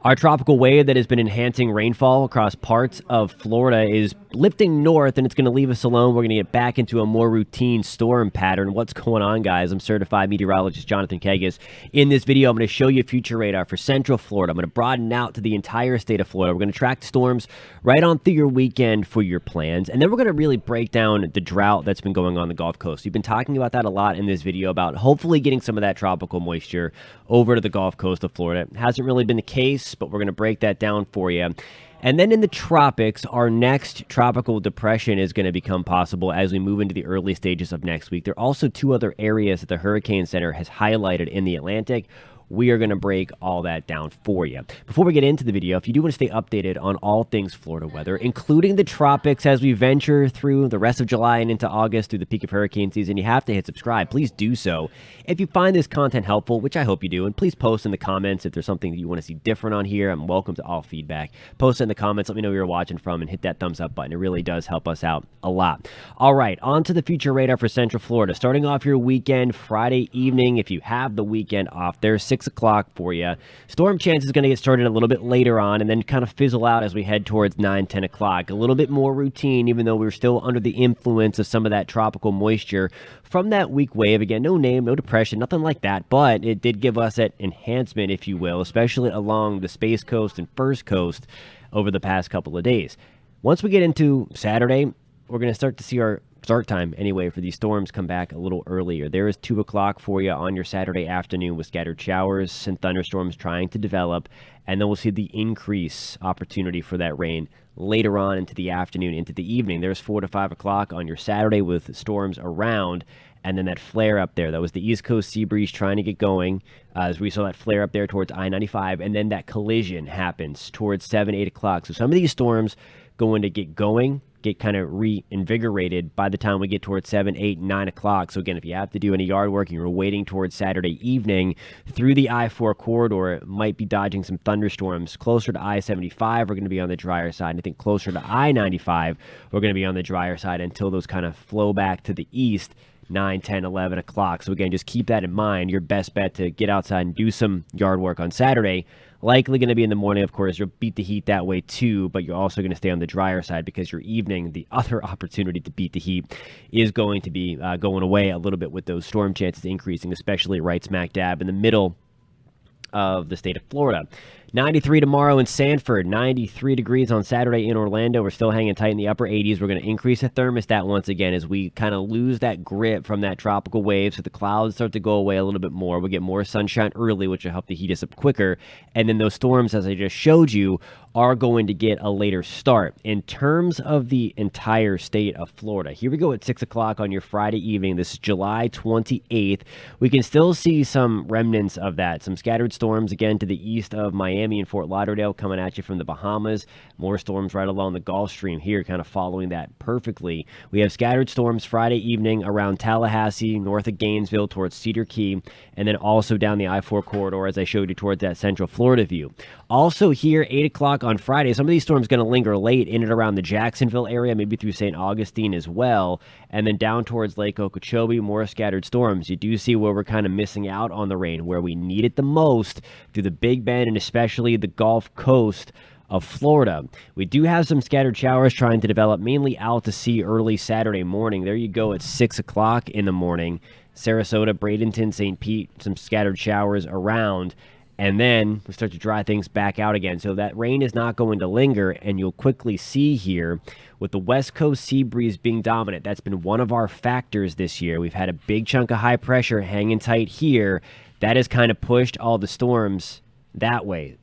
Our tropical wave that has been enhancing rainfall across parts of Florida is lifting north, and it's going to leave us alone. We're going to get back into a more routine storm pattern. What's going on, guys? I'm certified meteorologist Jonathan Kegas. In this video, I'm going to show you a future radar for Central Florida. I'm going to broaden out to the entire state of Florida. We're going to track storms right on through your weekend for your plans, and then we're going to really break down the drought that's been going on the Gulf Coast. We've been talking about that a lot in this video, about hopefully getting some of that tropical moisture over to the Gulf Coast of Florida. It hasn't really been the case, but we're going to break that down for you. And then in the tropics, our next tropical depression is going to become possible as we move into the early stages of next week. There are also two other areas that the Hurricane Center has highlighted in the Atlantic. We are going to break all that down for you. Before we get into the video, if you do want to stay updated on all things Florida weather, including the tropics as we venture through the rest of July and into August through the peak of hurricane season, you have to hit subscribe. Please do so. If you find this content helpful, which I hope you do, and please post in the comments if there's something that you want to see different on here. I'm welcome to all feedback. Post it in the comments. Let me know where you're watching from and hit that thumbs up button. It really does help us out a lot. All right, on to the future radar for Central Florida. Starting off your weekend, Friday evening, if you have the weekend off, there's 6 o'clock for you. Storm chance is going to get started a little bit later on and then kind of fizzle out as we head towards 9-10 o'clock. A little bit more routine, even though we're still under the influence of some of that tropical moisture from that weak wave. Again, no name, no depression, nothing like that, but it did give us that enhancement, if you will, especially along the Space Coast and First Coast over the past couple of days. Once we get into Saturday, we're going to start to see our start time anyway for these storms come back a little earlier. There is 2 o'clock for you on your Saturday afternoon with scattered showers and thunderstorms trying to develop, and then we'll see the increase opportunity for that rain later on into the afternoon, into the evening. There's 4 to 5 o'clock on your Saturday with storms around, and then that flare up there. That was the East Coast sea breeze trying to get going as we saw that flare up there towards I-95, and then that collision happens towards 7, 8 o'clock. So some of these storms going to get going, get kind of reinvigorated by the time we get towards 7, 8, 9 o'clock. So again, if you have to do any yard work and you're waiting towards Saturday evening through the I-4 corridor, it might be dodging some thunderstorms. Closer to I-75, we're going to be on the drier side. And I think closer to I-95, we're going to be on the drier side until those kind of flow back to the east, 9, 10, 11 o'clock. So again, just keep that in mind. Your best bet to get outside and do some yard work on Saturday, likely going to be in the morning. Of course, you'll beat the heat that way too, but you're also going to stay on the drier side because your evening, the other opportunity to beat the heat, is going to be going away a little bit with those storm chances increasing, especially right smack dab in the middle of the state of Florida. 93 tomorrow in Sanford, 93 degrees on Saturday in Orlando. We're still hanging tight in the upper 80s. We're going to increase the thermostat once again as we kind of lose that grip from that tropical wave, so the clouds start to go away a little bit more. We'll get more sunshine early, which will help to heat us up quicker. And then those storms, as I just showed you, are going to get a later start. In terms of the entire state of Florida, here we go at 6 o'clock on your Friday evening. This is July 28th. We can still see some remnants of that. Some scattered storms again to the east of Miami and Fort Lauderdale coming at you from the Bahamas. More storms right along the Gulf Stream here, kind of following that perfectly. We have scattered storms Friday evening around Tallahassee, north of Gainesville towards Cedar Key, and then also down the I-4 corridor as I showed you towards that Central Florida view. Also here, 8 o'clock on Friday, some of these storms going to linger late in and around the Jacksonville area, maybe through St. Augustine as well, and then down towards Lake Okeechobee, more scattered storms. You do see where we're kind of missing out on the rain, where we need it the most through the Big Bend and especially the Gulf Coast of Florida. We do have some scattered showers trying to develop, mainly out to sea early Saturday morning. There you go at 6 o'clock in the morning. Sarasota, Bradenton, St. Pete, some scattered showers around. And then we start to dry things back out again. So that rain is not going to linger, and you'll quickly see here with the West Coast sea breeze being dominant. That's been one of our factors this year. We've had a big chunk of high pressure hanging tight here. That has kind of pushed all the storms that way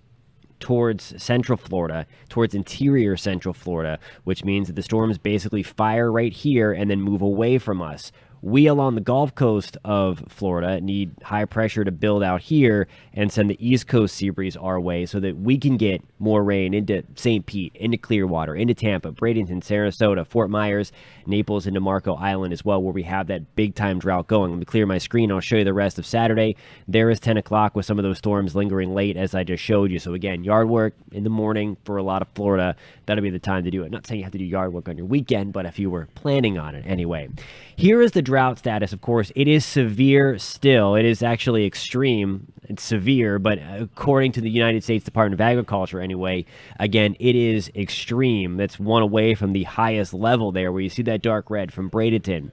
towards Central Florida, towards interior Central Florida, which means that the storms basically fire right here and then move away from us. We along the Gulf Coast of Florida need high pressure to build out here and send the East Coast sea breeze our way so that we can get more rain into St. Pete, into Clearwater, into Tampa, Bradenton, Sarasota, Fort Myers, Naples, and Marco Island as well, where we have that big-time drought going. Let me clear my screen. I'll show you the rest of Saturday. There is 10 o'clock with some of those storms lingering late, as I just showed you. So, again, yard work in the morning for a lot of Florida. That'll be the time to do it. Not saying you have to do yard work on your weekend, but if you were planning on it anyway. Here is the drought status, of course, it is severe still. It is actually extreme. It's severe, but according to the United States Department of Agriculture anyway, again, it is extreme. That's one away from the highest level there, where you see that dark red from Bradenton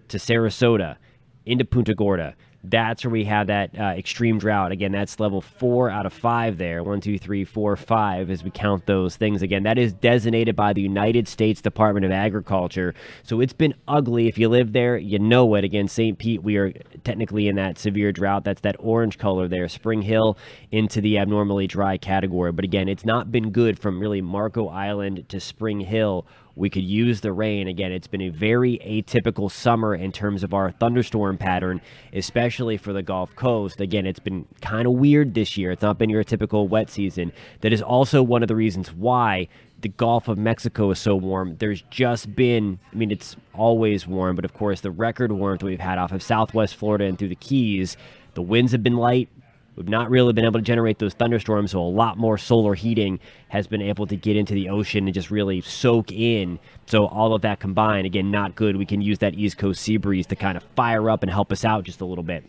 to Sarasota into Punta Gorda. That's where we have that extreme drought. Again, that's level 4 out of 5 there. 1, 2, 3, 4, 5 as we count those things. Again, that is designated by the United States Department of Agriculture. So it's been ugly. If you live there, you know it. Again, St. Pete, we are technically in that severe drought. That's that orange color there. Spring Hill into the abnormally dry category. But again, it's not been good from really Marco Island to Spring Hill. We could use the rain. Again, it's been a very atypical summer in terms of our thunderstorm pattern, especially for the Gulf Coast. Again, it's been kind of weird this year. It's not been your typical wet season. That is also one of the reasons why the Gulf of Mexico is so warm. There's just been, I mean, it's always warm, but of course the record warmth we've had off of Southwest Florida and through the Keys, the winds have been light. We've not really been able to generate those thunderstorms, so a lot more solar heating has been able to get into the ocean and just really soak in. So all of that combined, again, not good. We can use that East Coast sea breeze to kind of fire up and help us out just a little bit.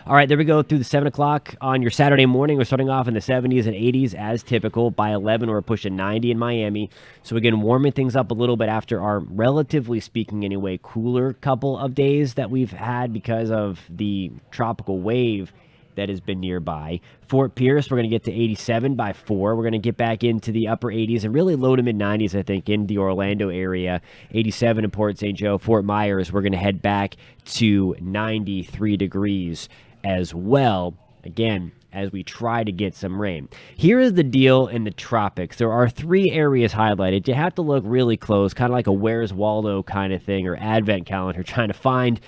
All right, there we go through the 7 o'clock on your Saturday morning. We're starting off in the 70s and 80s as typical. By 11, we're pushing 90 in Miami. So again, warming things up a little bit after our, relatively speaking anyway, cooler couple of days that we've had because of the tropical wave that has been nearby. Fort Pierce, we're going to get to 87 by 4. We're going to get back into the upper 80s and really low to mid 90s, I think, in the Orlando area. 87 in Port St. Joe. Fort Myers, we're going to head back to 93 degrees as well. Again, as we try to get some rain. Here is the deal in the tropics. There are 3 areas highlighted. You have to look really close, kind of like a Where's Waldo kind of thing or advent calendar, trying to find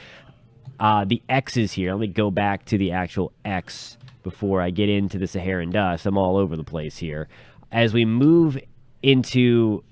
the X's here. Let me go back to the actual X before I get into the Saharan Dust. I'm all over the place here. As we move into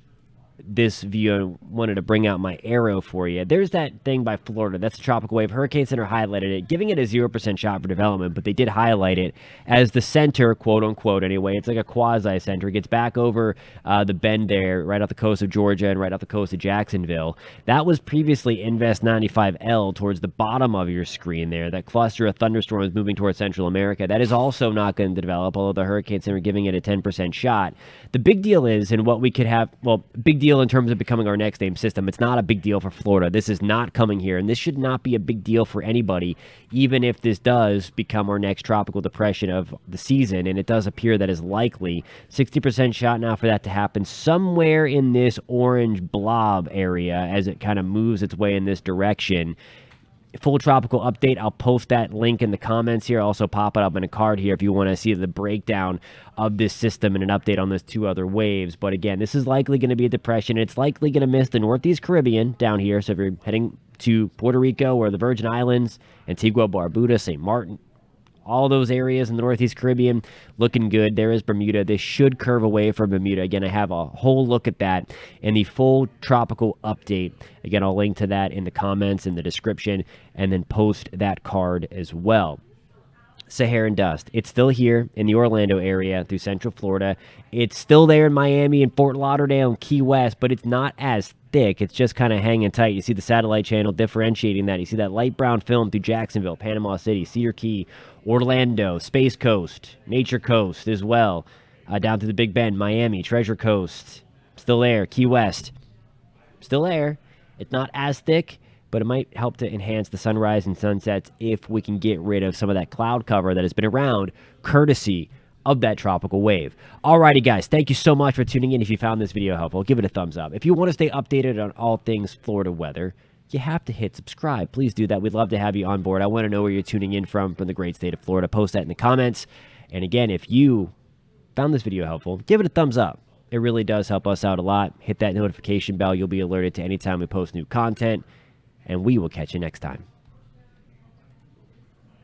this view, I wanted to bring out my arrow for you. There's that thing by Florida. That's the tropical wave. Hurricane Center highlighted it, giving it a 0% shot for development, but they did highlight it as the center, quote unquote, anyway. It's like a quasi-center. It gets back over the bend there, right off the coast of Georgia and right off the coast of Jacksonville. That was previously Invest 95L towards the bottom of your screen there. That cluster of thunderstorms moving towards Central America. That is also not going to develop, although the Hurricane Center giving it a 10% shot. The big deal is, and what we could have, well, big deal in terms of becoming our next name system. It's not a big deal for Florida. This is not coming here, and this should not be a big deal for anybody, even if this does become our next tropical depression of the season, and it does appear that is likely. 60% shot now for that to happen somewhere in this orange blob area as it kind of moves its way in this direction. Full tropical update, I'll post that link in the comments here. I'll also pop it up in a card here if you want to see the breakdown of this system and an update on those 2 other waves. But again, this is likely going to be a depression. It's likely going to miss the Northeast Caribbean down here. So if you're heading to Puerto Rico or the Virgin Islands, Antigua, Barbuda, St. Martin, all those areas in the Northeast Caribbean looking good. There is Bermuda. This should curve away from Bermuda. Again, I have a whole look at that in the full tropical update. Again, I'll link to that in the comments, in the description, and then post that card as well. Saharan Dust. It's still here in the Orlando area through Central Florida. It's still there in Miami and Fort Lauderdale and Key West, but it's not as thick. It's just kind of hanging tight. You see the satellite channel differentiating that. You see that light brown film through Jacksonville, Panama City, Cedar Key, Orlando, Space Coast, Nature Coast as well, down to the Big Bend, Miami, Treasure Coast, still there, Key West, still there. It's not as thick, but it might help to enhance the sunrise and sunsets if we can get rid of some of that cloud cover that has been around, courtesy of that tropical wave. Alrighty, guys, thank you so much for tuning in. If you found this video helpful, give it a thumbs up. If you want to stay updated on all things Florida weather, you have to hit subscribe. Please do that. We'd love to have you on board. I want to know where you're tuning in from the great state of Florida. Post that in the comments. And again, if you found this video helpful, give it a thumbs up. It really does help us out a lot. Hit that notification bell. You'll be alerted to anytime we post new content. And we will catch you next time.